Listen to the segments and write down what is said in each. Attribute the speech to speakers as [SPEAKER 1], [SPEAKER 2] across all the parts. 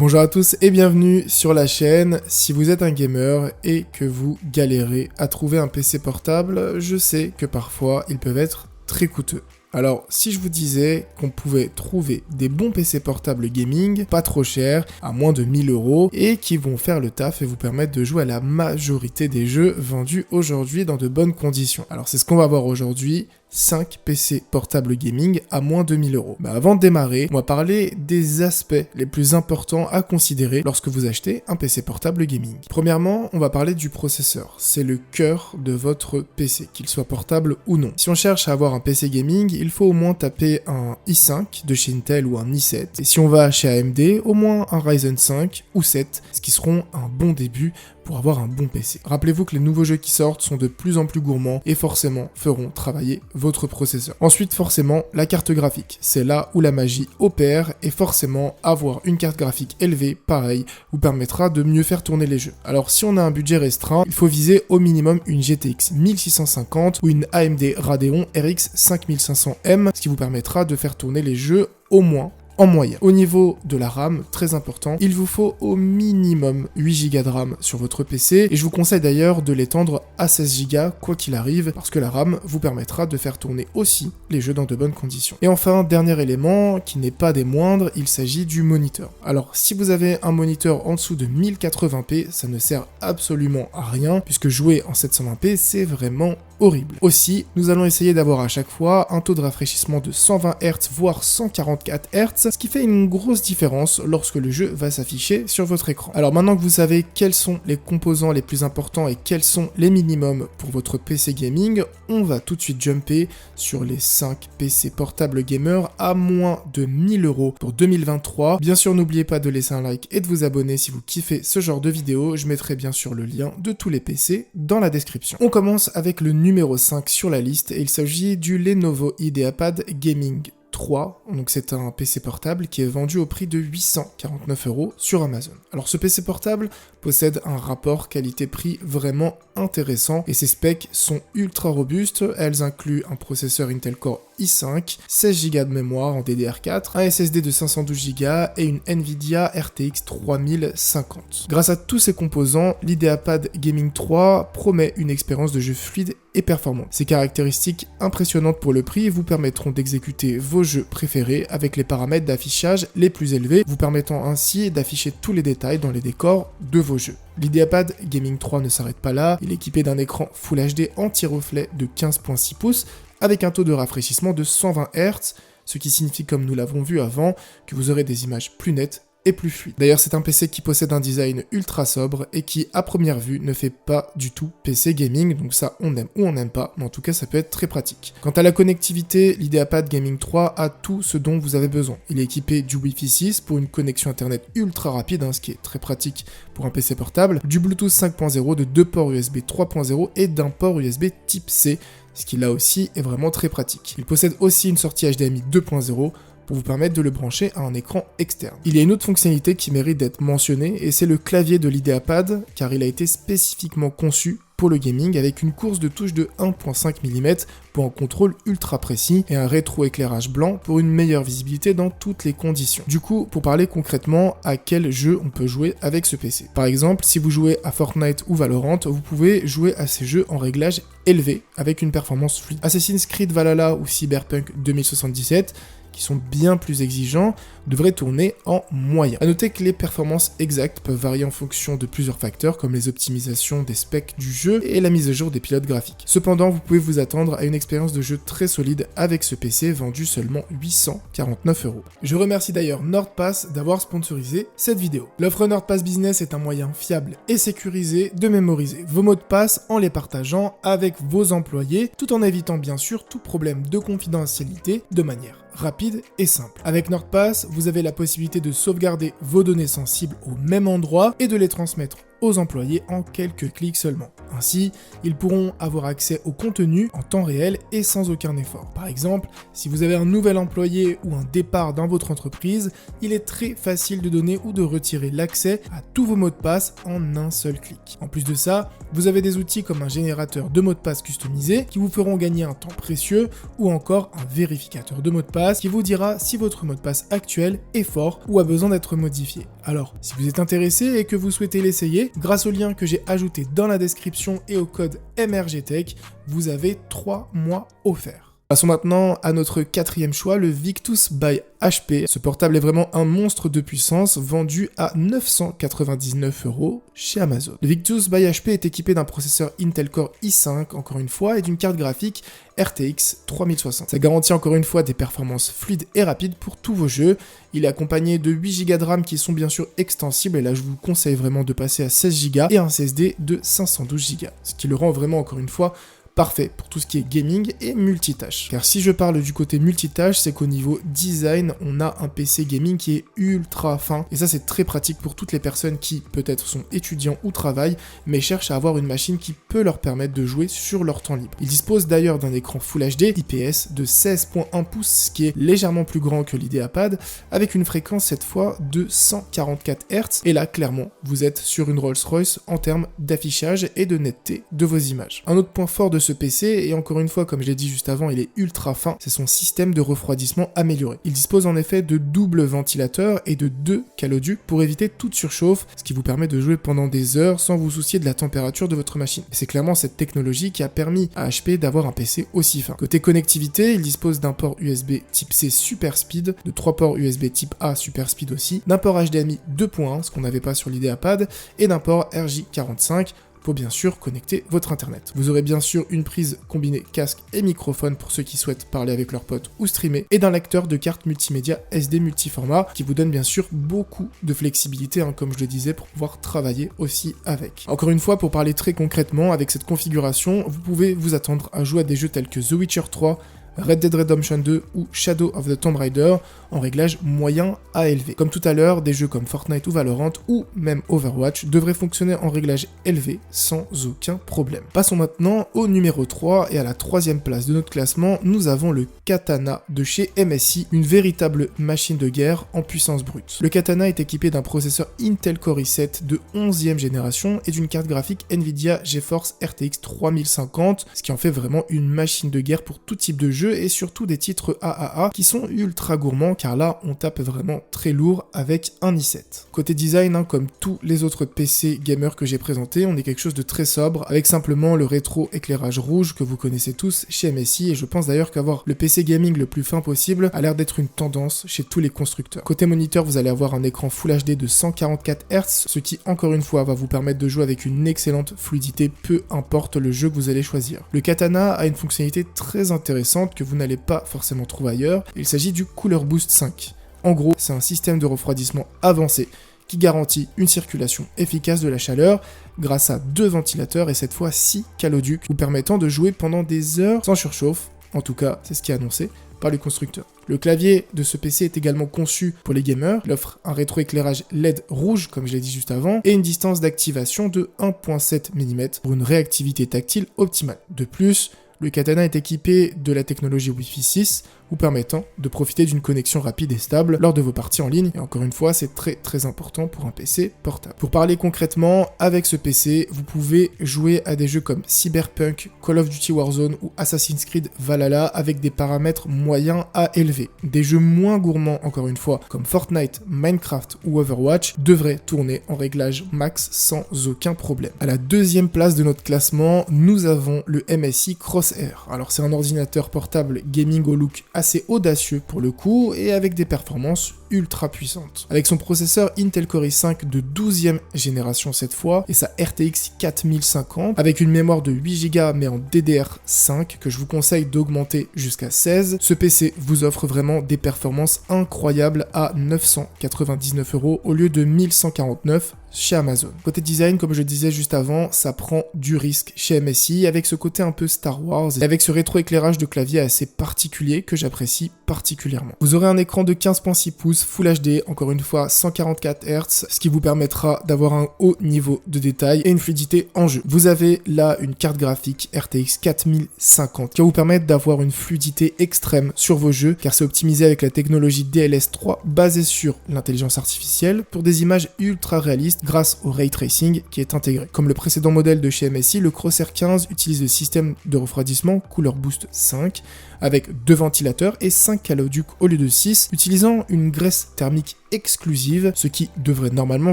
[SPEAKER 1] Bonjour à tous et bienvenue sur la chaîne. Si vous êtes un gamer et que vous galérez à trouver un PC portable, je sais que parfois ils peuvent être très coûteux. Alors, si je vous disais qu'on pouvait trouver des bons PC portables gaming, pas trop chers, à moins de 1000 € et qui vont faire le taf et vous permettre de jouer à la majorité des jeux vendus aujourd'hui dans de bonnes conditions. Alors, c'est ce qu'on va voir aujourd'hui. 5 PC portables gaming à moins de 1000 €. Avant de démarrer, on va parler des aspects les plus importants à considérer lorsque vous achetez un PC portable gaming. Premièrement, on va parler du processeur. C'est le cœur de votre PC, qu'il soit portable ou non. Si on cherche à avoir un PC gaming, il faut au moins taper un i5 de chez Intel ou un i7. Et si on va chez AMD, au moins un Ryzen 5 ou 7, ce qui seront un bon début pour avoir un bon PC. Rappelez-vous que les nouveaux jeux qui sortent sont de plus en plus gourmands et forcément feront travailler votre processeur. Ensuite, forcément, la carte graphique. C'est là où la magie opère et forcément, avoir une carte graphique élevée, pareil, vous permettra de mieux faire tourner les jeux. Alors, si on a un budget restreint, il faut viser au minimum une GTX 1650 ou une AMD Radeon RX 5500M, ce qui vous permettra de faire tourner les jeux au moins en moyen. Au niveau de la RAM, très important, il vous faut au minimum 8 Go de RAM sur votre PC et je vous conseille d'ailleurs de l'étendre à 16 Go quoi qu'il arrive parce que la RAM vous permettra de faire tourner aussi les jeux dans de bonnes conditions. Et enfin, dernier élément qui n'est pas des moindres, il s'agit du moniteur. Alors si vous avez un moniteur en dessous de 1080p, ça ne sert absolument à rien puisque jouer en 720p c'est vraiment horrible. Aussi, nous allons essayer d'avoir à chaque fois un taux de rafraîchissement de 120 Hz voire 144 Hz, ce qui fait une grosse différence lorsque le jeu va s'afficher sur votre écran. Alors maintenant que vous savez quels sont les composants les plus importants et quels sont les minimums pour votre PC gaming, on va tout de suite jumper sur les 5 PC portables gamer à moins de 1000 € pour 2023. Bien sûr, n'oubliez pas de laisser un like et de vous abonner si vous kiffez ce genre de vidéo. Je mettrai bien sûr le lien de tous les PC dans la description. On commence avec le numéro 5 sur la liste et il s'agit du Lenovo IdeaPad Gaming 3, donc c'est un PC portable qui est vendu au prix de 849 € sur Amazon. Alors ce PC portable possède un rapport qualité-prix vraiment intéressant et ses specs sont ultra robustes. Elles incluent un processeur Intel Core i5, 16 Go de mémoire en DDR4, un SSD de 512 Go et une Nvidia RTX 3050. Grâce à tous ces composants, l'IdeaPad Gaming 3 promet une expérience de jeu fluide et performante. Ces caractéristiques impressionnantes pour le prix vous permettront d'exécuter vos jeux préférés avec les paramètres d'affichage les plus élevés, vous permettant ainsi d'afficher tous les détails dans les décors de vos jeux. L'IdeaPad Gaming 3 ne s'arrête pas là, il est équipé d'un écran Full HD anti-reflet de 15.6 pouces avec un taux de rafraîchissement de 120 Hz, ce qui signifie, comme nous l'avons vu avant, que vous aurez des images plus nettes et plus fluide. D'ailleurs, c'est un PC qui possède un design ultra sobre et qui, à première vue, ne fait pas du tout PC gaming, donc ça, on aime ou on n'aime pas, mais en tout cas, ça peut être très pratique. Quant à la connectivité, l'IdeaPad Gaming 3 a tout ce dont vous avez besoin. Il est équipé du Wi-Fi 6 pour une connexion internet ultra rapide, ce qui est très pratique pour un PC portable, du Bluetooth 5.0, de 2 ports USB 3.0 et d'un port USB Type C, ce qui là aussi est vraiment très pratique. Il possède aussi une sortie HDMI 2.0, pour vous permettre de le brancher à un écran externe. Il y a une autre fonctionnalité qui mérite d'être mentionnée et c'est le clavier de l'IdeaPad car il a été spécifiquement conçu pour le gaming avec une course de touche de 1.5 mm pour un contrôle ultra précis et un rétroéclairage blanc pour une meilleure visibilité dans toutes les conditions. Du coup, pour parler concrètement à quel jeu on peut jouer avec ce PC. Par exemple, si vous jouez à Fortnite ou Valorant, vous pouvez jouer à ces jeux en réglage élevé avec une performance fluide. Assassin's Creed Valhalla ou Cyberpunk 2077 qui sont bien plus exigeants, devraient tourner en moyen. A noter que les performances exactes peuvent varier en fonction de plusieurs facteurs comme les optimisations des specs du jeu et la mise à jour des pilotes graphiques. Cependant, vous pouvez vous attendre à une expérience de jeu très solide avec ce PC vendu seulement 849 €. Je remercie d'ailleurs NordPass d'avoir sponsorisé cette vidéo. L'offre NordPass Business est un moyen fiable et sécurisé de mémoriser vos mots de passe en les partageant avec vos employés tout en évitant bien sûr tout problème de confidentialité de manière rapide et simple. Avec NordPass, vous avez la possibilité de sauvegarder vos données sensibles au même endroit et de les transmettre aux employés en quelques clics seulement. Ainsi, ils pourront avoir accès au contenu en temps réel et sans aucun effort. Par exemple, si vous avez un nouvel employé ou un départ dans votre entreprise, il est très facile de donner ou de retirer l'accès à tous vos mots de passe en un seul clic. En plus de ça, vous avez des outils comme un générateur de mots de passe customisé qui vous feront gagner un temps précieux ou encore un vérificateur de mots de passe qui vous dira si votre mot de passe actuel est fort ou a besoin d'être modifié. Alors, si vous êtes intéressé et que vous souhaitez l'essayer, grâce au lien que j'ai ajouté dans la description et au code MRGTech, vous avez 3 mois offerts. Passons maintenant à notre quatrième choix, le Victus by HP. Ce portable est vraiment un monstre de puissance vendu à 999 € chez Amazon. Le Victus by HP est équipé d'un processeur Intel Core i5 encore une fois et d'une carte graphique RTX 3060. Ça garantit encore une fois des performances fluides et rapides pour tous vos jeux. Il est accompagné de 8 Go de RAM qui sont bien sûr extensibles et là je vous conseille vraiment de passer à 16 Go et un SSD de 512 Go. Ce qui le rend vraiment encore une fois parfait pour tout ce qui est gaming et multitâche. Car si je parle du côté multitâche, c'est qu'au niveau design, on a un PC gaming qui est ultra fin. Et ça, c'est très pratique pour toutes les personnes qui, peut-être, sont étudiants ou travaillent, mais cherchent à avoir une machine qui peut leur permettre de jouer sur leur temps libre. Il dispose d'ailleurs d'un écran Full HD IPS de 16.1 pouces, ce qui est légèrement plus grand que l'IdeaPad, avec une fréquence cette fois de 144 Hz. Et là, clairement, vous êtes sur une Rolls-Royce en termes d'affichage et de netteté de vos images. Un autre point fort de ce PC, et encore une fois, comme je l'ai dit juste avant, il est ultra fin, c'est son système de refroidissement amélioré. Il dispose en effet de double ventilateur et de 2 caloducs pour éviter toute surchauffe, ce qui vous permet de jouer pendant des heures sans vous soucier de la température de votre machine. Et c'est clairement cette technologie qui a permis à HP d'avoir un PC aussi fin. Côté connectivité, il dispose d'un port USB type C Super Speed, de 3 ports USB type A Super Speed aussi, d'un port HDMI 2.1, ce qu'on n'avait pas sur l'IdeaPad, et d'un port RJ45, pour bien sûr connecter votre internet. Vous aurez bien sûr une prise combinée casque et microphone pour ceux qui souhaitent parler avec leurs potes ou streamer, et d'un lecteur de carte multimédia SD multiformat qui vous donne bien sûr beaucoup de flexibilité, comme je le disais, pour pouvoir travailler aussi avec. Encore une fois, pour parler très concrètement, avec cette configuration, vous pouvez vous attendre à jouer à des jeux tels que The Witcher 3, Red Dead Redemption 2 ou Shadow of the Tomb Raider en réglage moyen à élevé. Comme tout à l'heure, des jeux comme Fortnite ou Valorant ou même Overwatch devraient fonctionner en réglage élevé sans aucun problème. Passons maintenant au numéro 3 et à la troisième place de notre classement, nous avons le Katana de chez MSI, une véritable machine de guerre en puissance brute. Le Katana est équipé d'un processeur Intel Core i7 de 11e génération et d'une carte graphique Nvidia GeForce RTX 3050, ce qui en fait vraiment une machine de guerre pour tout type de jeu et surtout des titres AAA qui sont ultra gourmands car là on tape vraiment très lourd avec un i7. Côté design, comme tous les autres PC gamers que j'ai présentés, on est quelque chose de très sobre avec simplement le rétro éclairage rouge que vous connaissez tous chez MSI et je pense d'ailleurs qu'avoir le PC gaming le plus fin possible a l'air d'être une tendance chez tous les constructeurs. Côté moniteur, vous allez avoir un écran Full HD de 144 Hz, ce qui encore une fois va vous permettre de jouer avec une excellente fluidité peu importe le jeu que vous allez choisir. Le Katana a une fonctionnalité très intéressante que vous n'allez pas forcément trouver ailleurs, il s'agit du Cooler Boost 5. En gros, c'est un système de refroidissement avancé qui garantit une circulation efficace de la chaleur grâce à 2 ventilateurs et cette fois 6 caloducs vous permettant de jouer pendant des heures sans surchauffe, en tout cas c'est ce qui est annoncé par le constructeur. Le clavier de ce PC est également conçu pour les gamers, il offre un rétroéclairage LED rouge comme je l'ai dit juste avant et une distance d'activation de 1.7 mm pour une réactivité tactile optimale. De plus, le Katana est équipé de la technologie Wi-Fi 6, vous permettant de profiter d'une connexion rapide et stable lors de vos parties en ligne, et encore une fois, c'est très important pour un PC portable. Pour parler concrètement, avec ce PC, vous pouvez jouer à des jeux comme Cyberpunk, Call of Duty Warzone ou Assassin's Creed Valhalla avec des paramètres moyens à élevés. Des jeux moins gourmands, encore une fois, comme Fortnite, Minecraft ou Overwatch, devraient tourner en réglage max sans aucun problème. À la deuxième place de notre classement, nous avons le MSI Crosshair. Alors c'est un ordinateur portable gaming au look assez audacieux pour le coup et avec des performances ultra puissante. Avec son processeur Intel Core i5 de 12e génération cette fois et sa RTX 4050 avec une mémoire de 8 Go mais en DDR5 que je vous conseille d'augmenter jusqu'à 16, ce PC vous offre vraiment des performances incroyables à 999 € au lieu de 1149 chez Amazon. Côté design, comme je disais juste avant, ça prend du risque chez MSI avec ce côté un peu Star Wars et avec ce rétroéclairage de clavier assez particulier que j'apprécie particulièrement. Vous aurez un écran de 15.6 pouces pouces Full HD, encore une fois 144 Hz, ce qui vous permettra d'avoir un haut niveau de détail et une fluidité en jeu. Vous avez là une carte graphique RTX 4050 qui va vous permettre d'avoir une fluidité extrême sur vos jeux car c'est optimisé avec la technologie DLS3 basée sur l'intelligence artificielle pour des images ultra réalistes grâce au ray tracing qui est intégré. Comme le précédent modèle de chez MSI, le Crosshair 15 utilise le système de refroidissement Cooler Boost 5 avec 2 ventilateurs et 5 caloducs au lieu de 6, utilisant une graisse thermique exclusive, ce qui devrait normalement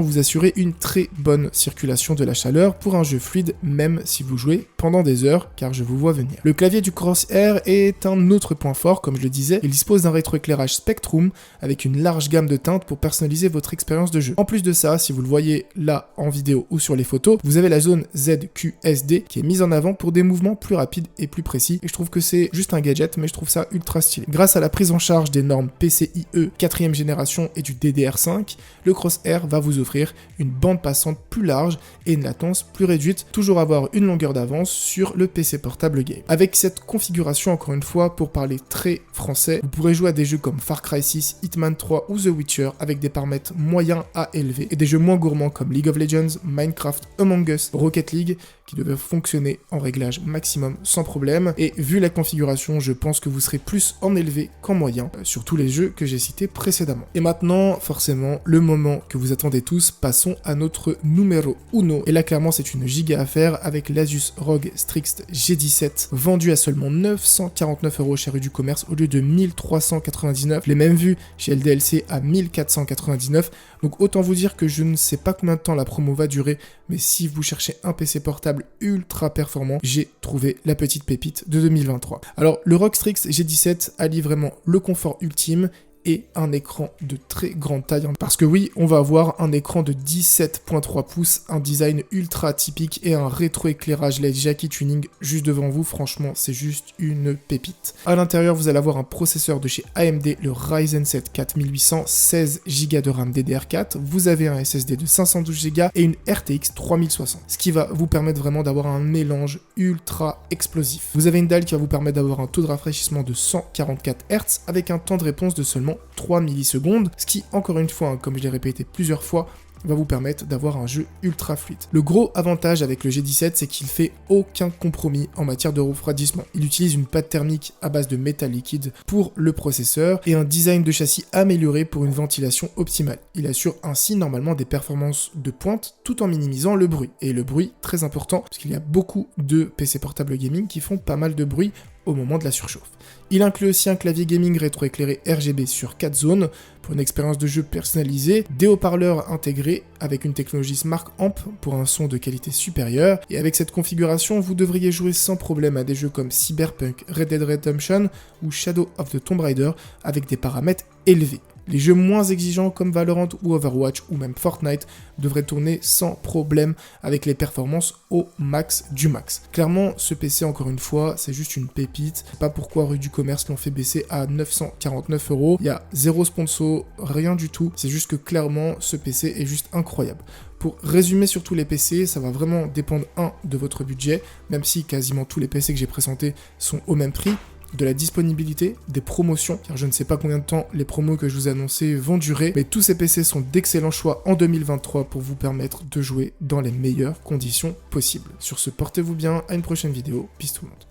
[SPEAKER 1] vous assurer une très bonne circulation de la chaleur pour un jeu fluide même si vous jouez pendant des heures, car je vous vois venir. Le clavier du Crosshair est un autre point fort, comme je le disais, il dispose d'un rétroéclairage Spectrum avec une large gamme de teintes pour personnaliser votre expérience de jeu. En plus de ça, si vous le voyez là en vidéo ou sur les photos, vous avez la zone ZQSD qui est mise en avant pour des mouvements plus rapides et plus précis, et je trouve que c'est juste un gadget, mais je trouve ça ultra stylé. Grâce à la prise en charge des normes PCIe 4ème génération et du DDR5, le Crosshair va vous offrir une bande passante plus large et une latence plus réduite, toujours avoir une longueur d'avance sur le PC portable game. Avec cette configuration, encore une fois, pour parler très français, vous pourrez jouer à des jeux comme Far Cry 6, Hitman 3 ou The Witcher avec des paramètres moyens à élevés, et des jeux moins gourmands comme League of Legends, Minecraft, Among Us, Rocket League, qui devraient fonctionner en réglage maximum sans problème, et vu la configuration, je pense que vous serez plus en élevé qu'en moyen sur tous les jeux que j'ai cités précédemment. Et maintenant, forcément, le moment que vous attendez tous, passons à notre numéro uno. Et là, clairement, c'est une giga affaire avec l'Asus ROG Strix G17, vendu à seulement 949 € chez Rue du Commerce au lieu de 1399. Je l'ai même vu chez LDLC à 1499. Donc autant vous dire que je ne sais pas combien de temps la promo va durer, mais si vous cherchez un PC portable ultra performant, j'ai trouvé la petite pépite de 2023. Alors le ROG Strix G17 allie vraiment le confort ultime et un écran de très grande taille. Parce que oui, on va avoir un écran de 17.3 pouces, un design ultra typique et un rétroéclairage LED Jackie Tuning juste devant vous. Franchement, c'est juste une pépite. À l'intérieur, vous allez avoir un processeur de chez AMD, le Ryzen 7 4800, 16 Go de RAM DDR4. Vous avez un SSD de 512 Go et une RTX 3060. Ce qui va vous permettre vraiment d'avoir un mélange ultra explosif. Vous avez une dalle qui va vous permettre d'avoir un taux de rafraîchissement de 144 Hz avec un temps de réponse de seulement 3 millisecondes, ce qui, encore une fois, comme je l'ai répété plusieurs fois, va vous permettre d'avoir un jeu ultra fluide. Le gros avantage avec le G17, c'est qu'il fait aucun compromis en matière de refroidissement. Il utilise une pâte thermique à base de métal liquide pour le processeur et un design de châssis amélioré pour une ventilation optimale. Il assure ainsi normalement des performances de pointe tout en minimisant le bruit. Et le bruit, très important, parce qu'il y a beaucoup de PC portable gaming qui font pas mal de bruit au moment de la surchauffe. Il inclut aussi un clavier gaming rétroéclairé RGB sur 4 zones pour une expérience de jeu personnalisée, des haut-parleurs intégrés avec une technologie Smart Amp pour un son de qualité supérieure, et avec cette configuration, vous devriez jouer sans problème à des jeux comme Cyberpunk, Red Dead Redemption ou Shadow of the Tomb Raider avec des paramètres élevés. Les jeux moins exigeants comme Valorant ou Overwatch ou même Fortnite devraient tourner sans problème avec les performances au max du max. Clairement, ce PC, encore une fois, c'est juste une pépite. C'est pas pourquoi Rue du Commerce l'ont fait baisser à 949 €. Il y a zéro sponsor, rien du tout. C'est juste que clairement, ce PC est juste incroyable. Pour résumer sur tous les PC, ça va vraiment dépendre, de votre budget, même si quasiment tous les PC que j'ai présentés sont au même prix, de la disponibilité, des promotions, car je ne sais pas combien de temps les promos que je vous ai annoncés vont durer, mais tous ces PC sont d'excellents choix en 2023 pour vous permettre de jouer dans les meilleures conditions possibles. Sur ce, portez-vous bien, à une prochaine vidéo, peace tout le monde.